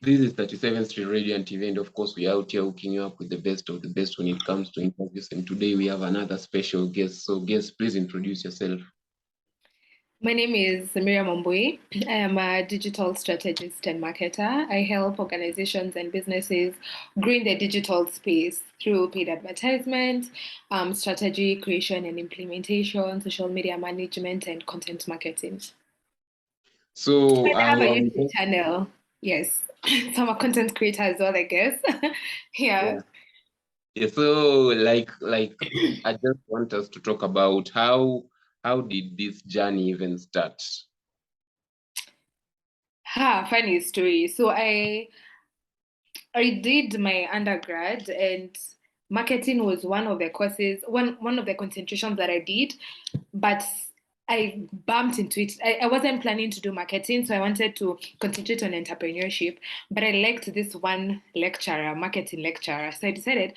This is 37th Street Radio and TV, and of course, we are out here hooking you up with the best of the best when it comes to interviews. And today we have another special guest. So, guest, please introduce yourself. My name is Mima. I am a digital strategist and marketer. I help organizations and businesses grow in the digital space through paid advertisement, strategy creation and implementation, social media management, and content marketing. So, I have a YouTube channel. Yes. So I'm a content creator as well, I guess. Yeah. So, like, I just want us to talk about how did this journey even start? Funny story. So I did my undergrad, and marketing was one of the courses, one of the concentrations that I did, but I bumped into it. I wasn't planning to do marketing, so I wanted to concentrate on entrepreneurship, but I liked this one lecturer, marketing lecturer. So I decided,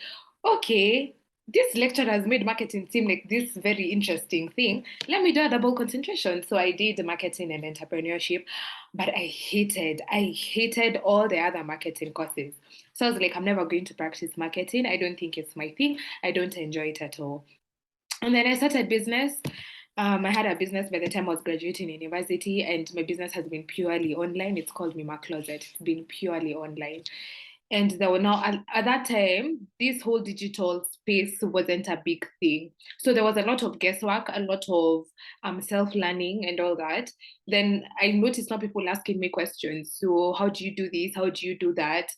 okay, this lecturer has made marketing seem like this very interesting thing. Let me do a double concentration. So I did marketing and entrepreneurship, but I hated all the other marketing courses. So I was like, I'm never going to practice marketing. I don't think it's my thing. I don't enjoy it at all. And then I started business. I had a business by the time I was graduating university, and my business has been purely online. It's called Mima Closet. It's been purely online. And there were now, at that time, this whole digital space wasn't a big thing. So there was a lot of guesswork, a lot of self-learning and all that. Then I noticed now people asking me questions. So how do you do this? How do you do that?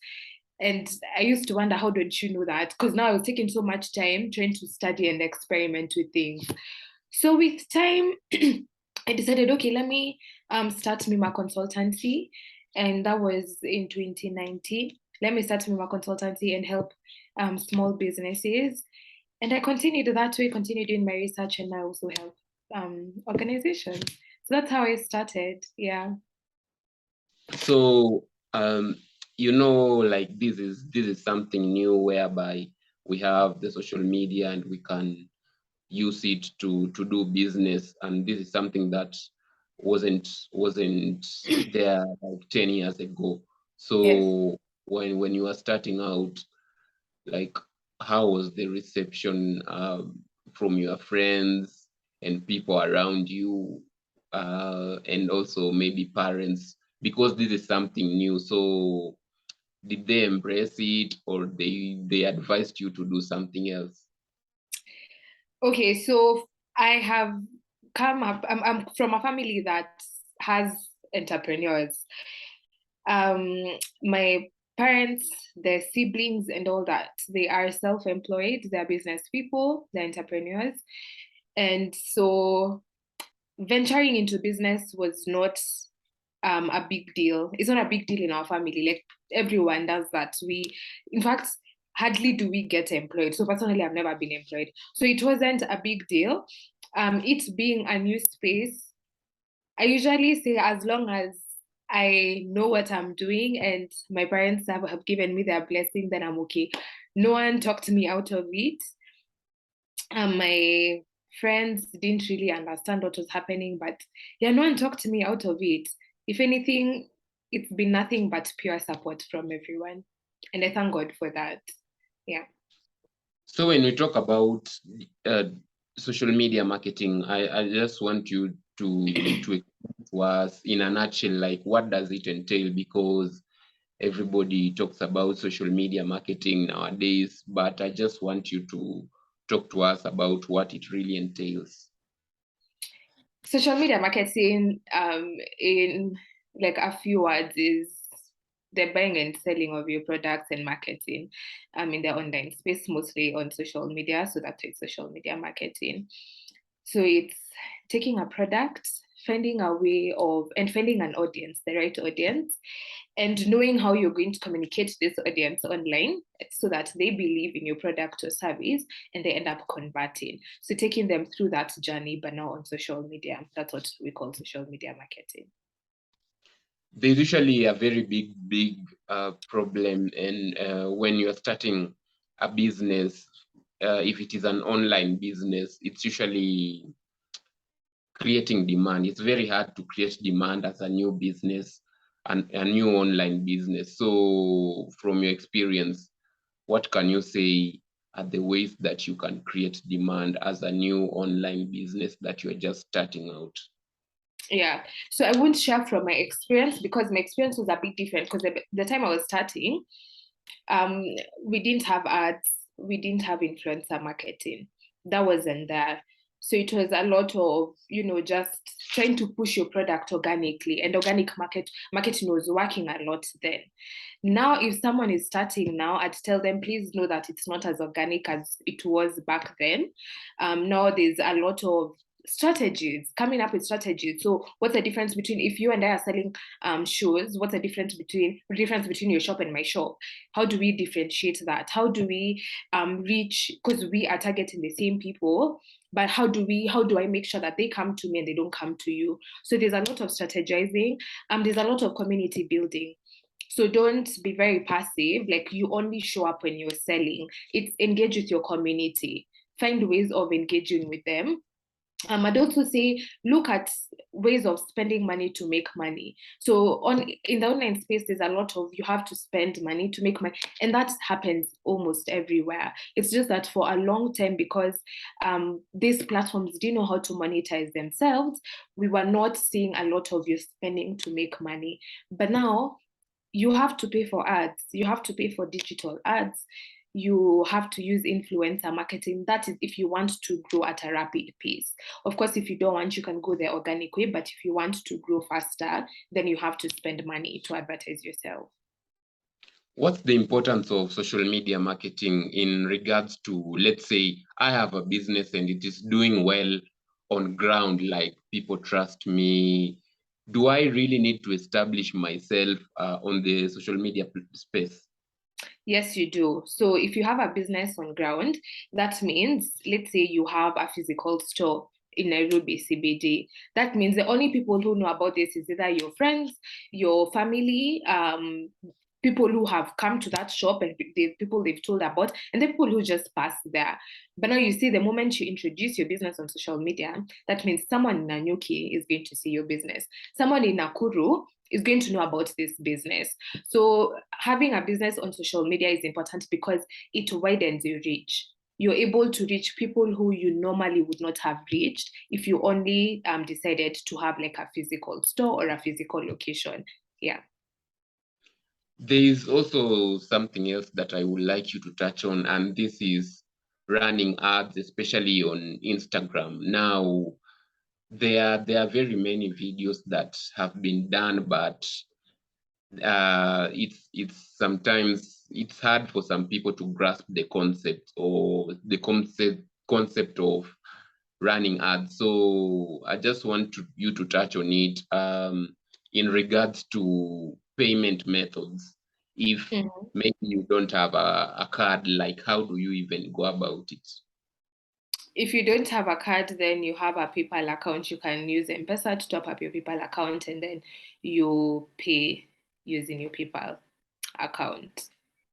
And I used to wonder, how don't you know that? Because now I was taking so much time trying to study and experiment with things. So with time, I decided, okay, let me start Mima Consultancy. And that was in 2019. Let me start Mima Consultancy and help small businesses. And I continued that way, continued doing my research, and I also help organizations. So that's how I started. Yeah. So, like this is something new whereby we have the social media and we can use it to do business, and this is something that wasn't there like 10 years ago. So Yes. when you were starting out, like, how was the reception from your friends and people around you, and also maybe parents, because this is something new? So did they embrace it, or they advised you to do something else? Okay, so I have come up, I'm from a family that has entrepreneurs. My parents, their siblings, and all that, they are self-employed, they're business people, they're entrepreneurs. And so venturing into business was not a big deal. It's not a big deal in our family. Like everyone does that. In fact, hardly do we get employed. So personally, I've never been employed. So it wasn't a big deal. It being a new space, I usually say as long as I know what I'm doing and my parents have given me their blessing, then I'm okay. No one talked me out of it. My friends didn't really understand what was happening, but yeah, no one talked me out of it. If anything, it's been nothing but pure support from everyone. And I thank God for that. Yeah. So when we talk about uh, social media marketing, I just want you to explain to us in a nutshell, like, what does it entail? Because everybody talks about social media marketing nowadays, but I just want you to talk to us about what it really entails. Social media marketing, in like a few words, is the buying and selling of your products and marketing in the online space, mostly on social media. So that's it, social media marketing. So it's taking a product, finding a way of, and finding an audience, the right audience, and knowing how you're going to communicate this audience online so that they believe in your product or service and they end up converting. So taking them through that journey, but now on social media. That's what we call social media marketing. There's usually a very big problem, and when you're starting a business, if it is an online business, it's usually creating demand. It's very hard to create demand as a new business. a new online business. So from your experience, what can you say are the ways that you can create demand as a new online business that you're just starting out? Yeah, so I won't share from my experience because my experience was a bit different because the time I was starting, um, we didn't have ads, we didn't have influencer marketing. That wasn't there. So it was a lot of, just trying to push your product organically, and organic marketing was working a lot then. Now, if someone is starting now, I'd tell them, please know that it's not as organic as it was back then. Now there's a lot of strategies, coming up with strategies. So what's the difference between, if you and I are selling shoes, what's the difference between your shop and my shop? How do we differentiate that? How do we reach, because we are targeting the same people, but how do I make sure that they come to me and they don't come to you? So there's a lot of strategizing. There's a lot of community building. So don't be very passive, like you only show up when you're selling. It's engage with your community, find ways of engaging with them. I'd also say look at ways of spending money to make money. So in the online space, there's a lot of, you have to spend money to make money, and that happens almost everywhere. It's just that for a long time, because these platforms didn't know how to monetize themselves, we were not seeing a lot of you spending to make money. But now you have to pay for ads, you have to pay for digital ads, you have to use influencer marketing. That is if you want to grow at a rapid pace. Of course, if you don't want, you can go the organic way, but if you want to grow faster, then you have to spend money to advertise yourself. What's the importance of social media marketing in regards to, let's say, I have a business and it is doing well on ground, like people trust me. Do I really need to establish myself on the social media space? Yes, you do. So if you have a business on ground, that means, let's say you have a physical store in Nairobi CBD. That means the only people who know about this is either your friends, your family, people who have come to that shop, and the people they've told about, and the people who just pass there. But now you see, the moment you introduce your business on social media, that means someone in Nanyuki is going to see your business. Someone in Nakuru is going to know about this business. So having a business on social media is important because it widens your reach. You're able to reach people who you normally would not have reached if you only decided to have like a physical store or a physical location. Yeah. There is also something else that I would like you to touch on, and this is running ads, especially on Instagram. Now, there are very many videos that have been done, but it's sometimes it's hard for some people to grasp the concept or the concept of running ads. So I just want you to touch on it in regards to payment methods. If Mhm. maybe you don't have a card, like how do you even go about it? If you don't have a card, then you have a PayPal account. You can use M-Pesa to top up your PayPal account, and then you pay using your PayPal account.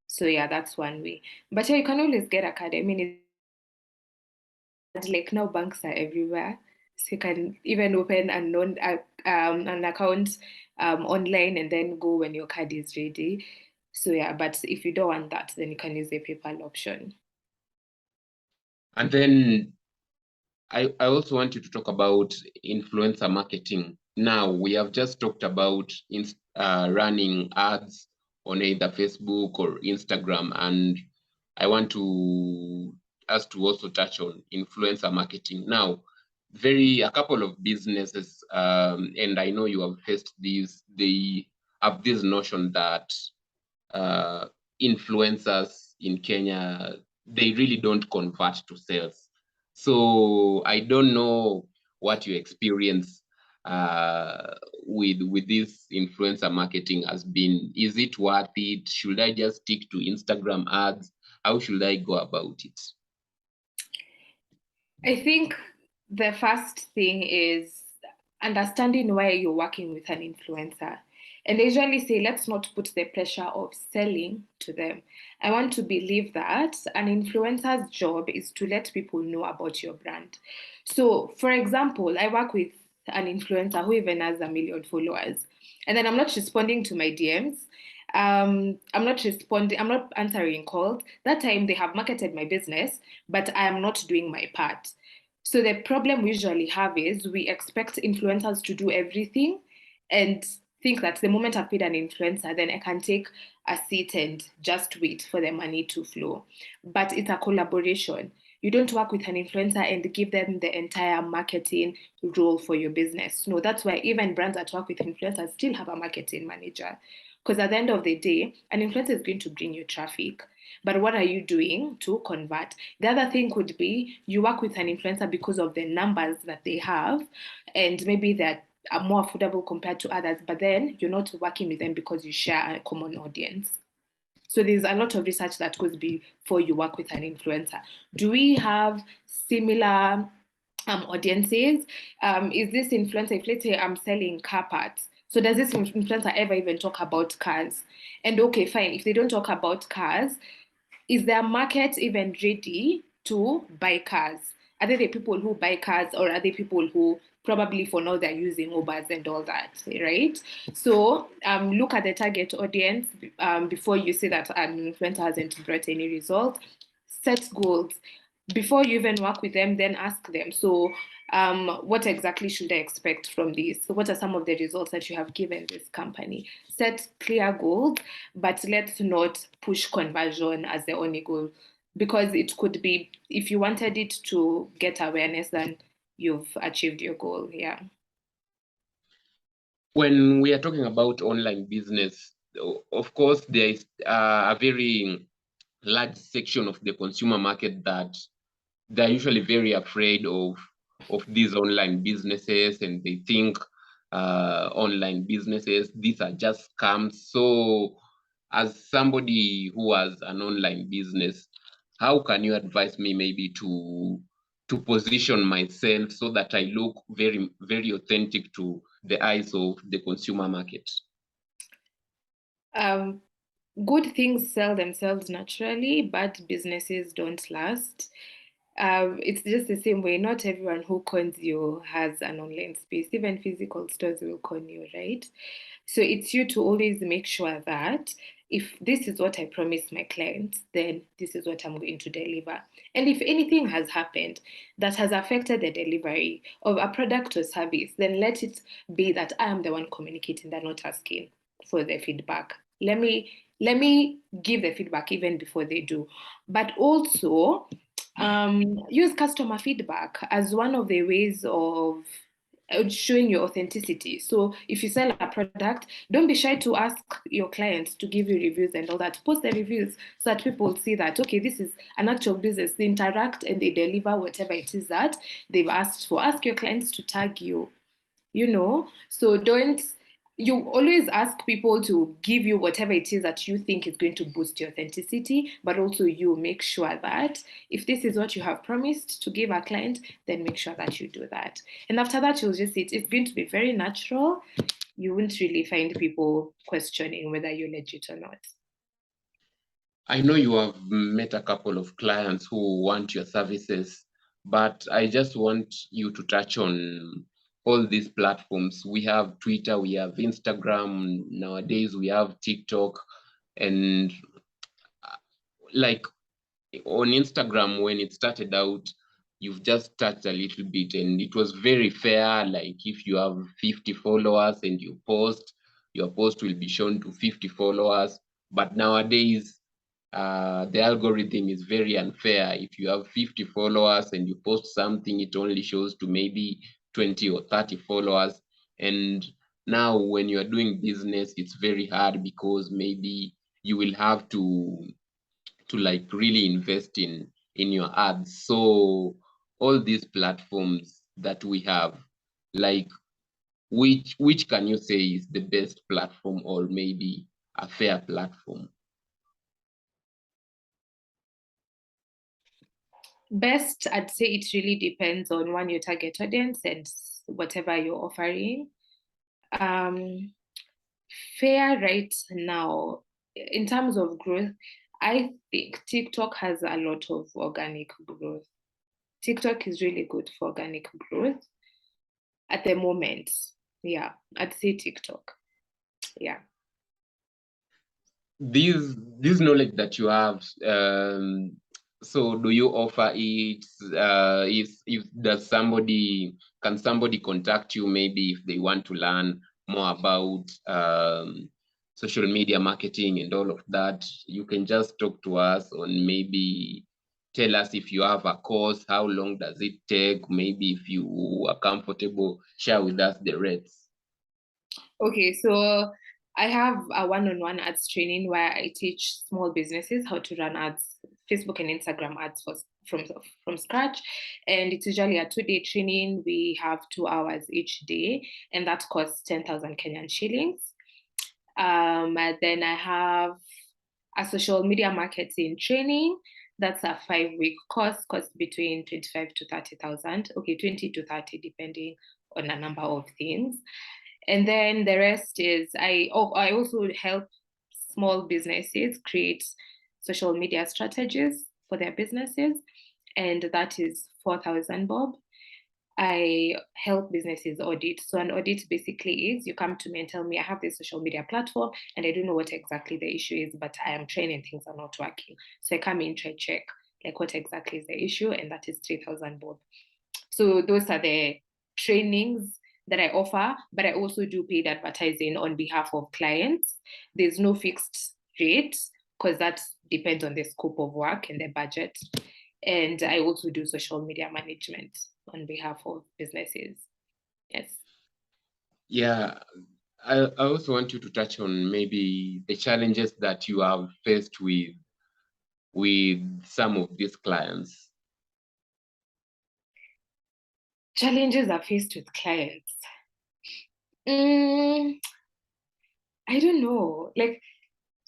So yeah, that's one way. But yeah, you can always get a card. I mean, like now banks are everywhere, so you can even open an account online and then go when your card is ready. So yeah, but if you don't want that, then you can use the PayPal option. And then I also want you to talk about influencer marketing. Now, we have just talked about running ads on either Facebook or Instagram, and I want us to also touch on influencer marketing. Now, a couple of businesses, and I know you have faced these, they have this notion that uh, influencers in Kenya, they really don't convert to sales. So I don't know what your experience with this influencer marketing has been. Is it worth it? Should I just stick to Instagram ads? How should I go about it? I think the first thing is understanding why you're working with an influencer. And they usually say, let's not put the pressure of selling to them. I want to believe that an influencer's job is to let people know about your brand. So, for example, I work with an influencer who even has 1 million followers. And then I'm not responding to my DMs. I'm not answering calls. That time they have marketed my business, but I am not doing my part. So the problem we usually have is we expect influencers to do everything and think that the moment I've paid an influencer, then I can take a seat and just wait for the money to flow. But it's a collaboration. You don't work with an influencer and give them the entire marketing role for your business. No, that's why even brands that work with influencers still have a marketing manager. Because at the end of the day, an influencer is going to bring you traffic. But what are you doing to convert? The other thing could be you work with an influencer because of the numbers that they have, and maybe they're more affordable compared to others, but then you're not working with them because you share a common audience. So there's a lot of research that goes before you work with an influencer. Do we have similar audiences? Is this influencer, if let's say I'm selling car parts, so does this influencer ever even talk about cars? And okay, fine, if they don't talk about cars, is their market even ready to buy cars? Are they the people who buy cars, or are they people who probably for now they're using Ubers and all that, right? So look at the target audience before you say that an influencer hasn't brought any result. Set goals before you even work with them. Then ask them, so what exactly should I expect from this? So what are some of the results that you have given this company? Set clear goals, but let's not push conversion as the only goal, because it could be, if you wanted it to get awareness, then you've achieved your goal. Yeah. When we are talking about online business, of course, there is a very large section of the consumer market that they're usually very afraid of these online businesses, and they think online businesses, these are just scams. So as somebody who has an online business, how can you advise me maybe to position myself so that I look very, very authentic to the eyes of the consumer market? Um, Good things sell themselves naturally, but businesses don't last. It's just the same way. Not everyone who cons you has an online space. Even physical stores will con you, right? So it's you to always make sure that if this is what I promise my clients, then this is what I'm going to deliver. And if anything has happened that has affected the delivery of a product or service, then let it be that I am the one communicating, they're not asking for the feedback. Let me give the feedback even before they do. But also use customer feedback as one of the ways of showing your authenticity. So if you sell a product, don't be shy to ask your clients to give you reviews and all that. Post the reviews so that people see that, okay, this is an actual business. They interact and they deliver whatever it is that they've asked for. Ask your clients to tag you, so don't, you always ask people to give you whatever it is that you think is going to boost your authenticity, but also you make sure that if this is what you have promised to give a client, then make sure that you do that. And after that, you'll just see it's going to be very natural. You won't really find people questioning whether you're legit or not. I know you have met a couple of clients who want your services, but I just want you to touch on all these platforms. We have Twitter, we have Instagram, nowadays we have TikTok, and like on Instagram, when it started out, you've just touched a little bit, and it was very fair. Like if you have 50 followers and you post, your post will be shown to 50 followers. But nowadays, the algorithm is very unfair. If you have 50 followers and you post something, it only shows to maybe 20 or 30 followers. And now when you are doing business, it's very hard because maybe you will have to like really invest in your ads. So all these platforms that we have, like which can you say is the best platform, or maybe a fair platform? Best, I'd say it really depends on one, your target audience and whatever you're offering. Um, Fair right now, in terms of growth, I think TikTok has a lot of organic growth. TikTok is really good for organic growth at the moment. Yeah, I'd say TikTok. Yeah. This knowledge that you have, so do you offer it? If does somebody can somebody contact you maybe if they want to learn more about social media marketing and all of that? You can just talk to us on maybe tell us if you have a course, how long does it take? Maybe if you are comfortable, share with us the rates. Okay, so I have a one-on-one ads training where I teach small businesses how to run ads, Facebook and Instagram ads from scratch. And it's usually a 2-day training. We have 2 hours each day, and that costs 10,000 Kenyan shillings. And then I have a social media marketing training. That's a 5-week course, cost between 25 to 30,000. Okay, 20 to 30, depending on a number of things. And then the rest is I also help small businesses create social media strategies for their businesses, and that is 4,000 bob. I help businesses audit. So an audit basically is you come to me and tell me I have this social media platform and I don't know what exactly the issue is, but I am training things are not working. So I come in, try check like what exactly is the issue, and that is 3,000 bob. So those are the trainings that I offer, but I also do paid advertising on behalf of clients. There's no fixed rate because that depends on the scope of work and the budget. And I also do social media management on behalf of businesses. Yes. Yeah, I also want you to touch on maybe the challenges that you have faced with some of these clients. Challenges are faced with clients. I don't know. Like,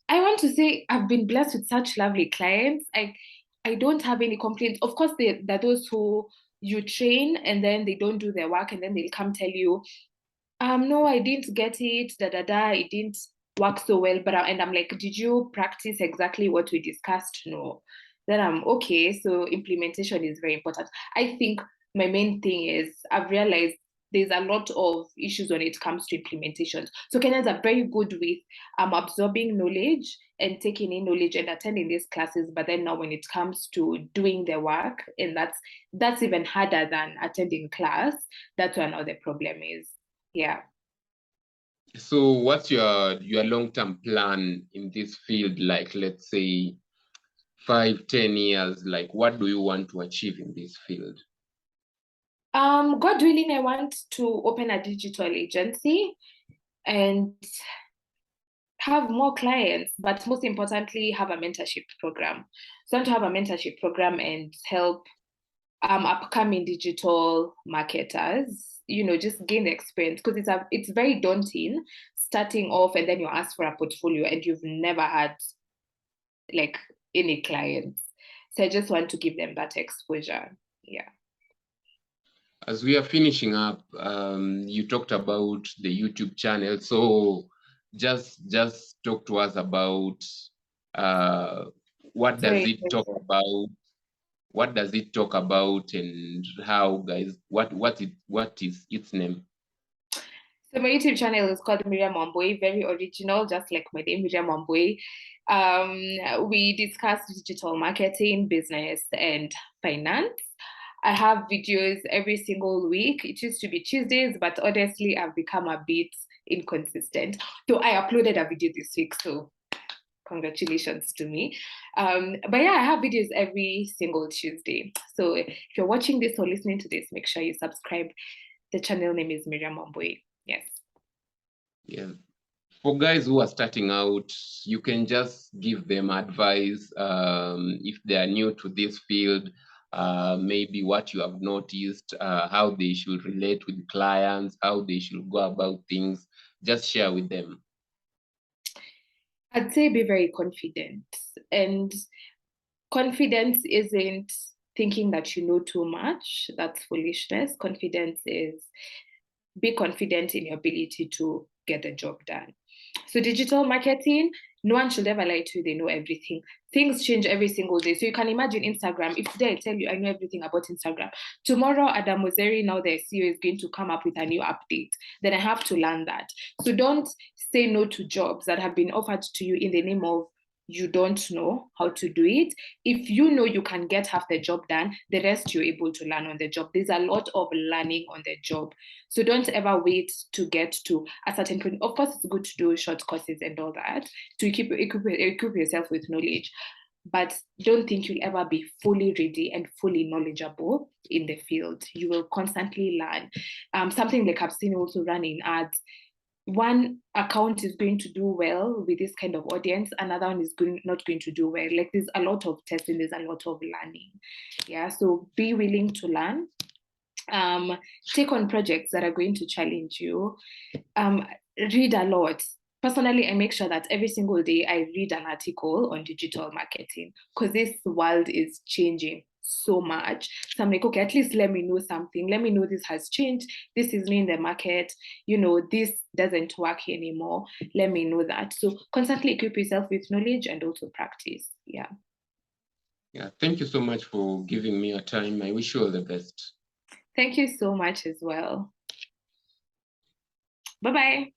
I want to say I've been blessed with such lovely clients. I don't have any complaints. Of course, there are those who you train and then they don't do their work and then they'll come tell you, no, I didn't get it, it didn't work so well. And I'm like, did you practice exactly what we discussed? No. Then I'm okay. So implementation is very important. I think my main thing is I've realized there's a lot of issues when it comes to implementation. So Kenyans are very good with absorbing knowledge and taking in knowledge and attending these classes. But then now when it comes to doing the work, and that's even harder than attending class, that's where now the problem is. Yeah. So what's your long-term plan in this field? Like, let's say 5, 10 years, like what do you want to achieve in this field? God willing, I want to open a digital agency and have more clients, but most importantly, have a mentorship program. So I want to have a mentorship program and help upcoming digital marketers, just gain the experience because it's very daunting starting off and then you ask for a portfolio and you've never had like any clients. So I just want to give them that exposure. Yeah. As we are finishing up, you talked about the YouTube channel. So just talk to us about what does Sorry. it talk about? What does it talk about, and how, guys? What is its name? So my YouTube channel is called Miriam Wambui, very original, just like my name, Miriam Wambui. We discuss digital marketing, business, and finance. I have videos every single week. It used to be Tuesdays, but honestly, I've become a bit inconsistent. So I uploaded a video this week, so congratulations to me. But yeah, I have videos every single Tuesday. So if you're watching this or listening to this, make sure you subscribe. The channel name is Miriam Wambui. Yes. Yeah. For guys who are starting out, you can just give them advice if they are new to this field, maybe what you have noticed, how they should relate with clients, how they should go about things. Just share with them. I'd say be very confident. And confidence isn't thinking that you know too much. That's foolishness. Confidence is be confident in your ability to get the job done. So digital marketing, No one should ever lie to you, they know everything. Things change every single day. So you can imagine Instagram. If today I tell you I know everything about Instagram, tomorrow Adam Ozeri, now the CEO, is going to come up with a new update. Then I have to learn that. So don't say no to jobs that have been offered to you in the name of you don't know how to do it. If you know you can get half the job done, the rest you're able to learn on the job. There's a lot of learning on the job. So don't ever wait to get to a certain point. Of course, it's good to do short courses and all that to equip yourself with knowledge. But don't think you'll ever be fully ready and fully knowledgeable in the field. You will constantly learn. Something like I've seen also run in ads. One account is going to do well with this kind of audience, another one is not going to do well. Like there's a lot of testing, there's a lot of learning. Yeah, so be willing to learn. Take on projects that are going to challenge you. Read a lot. Personally, I make sure that every single day I read an article on digital marketing because this world is changing so much. So I'm like, okay, at least let me know something. Let me know this has changed. This is new in the market. This doesn't work anymore. Let me know that. So constantly equip yourself with knowledge and also practice. Yeah. Yeah. Thank you so much for giving me your time. I wish you all the best. Thank you so much as well. Bye-bye.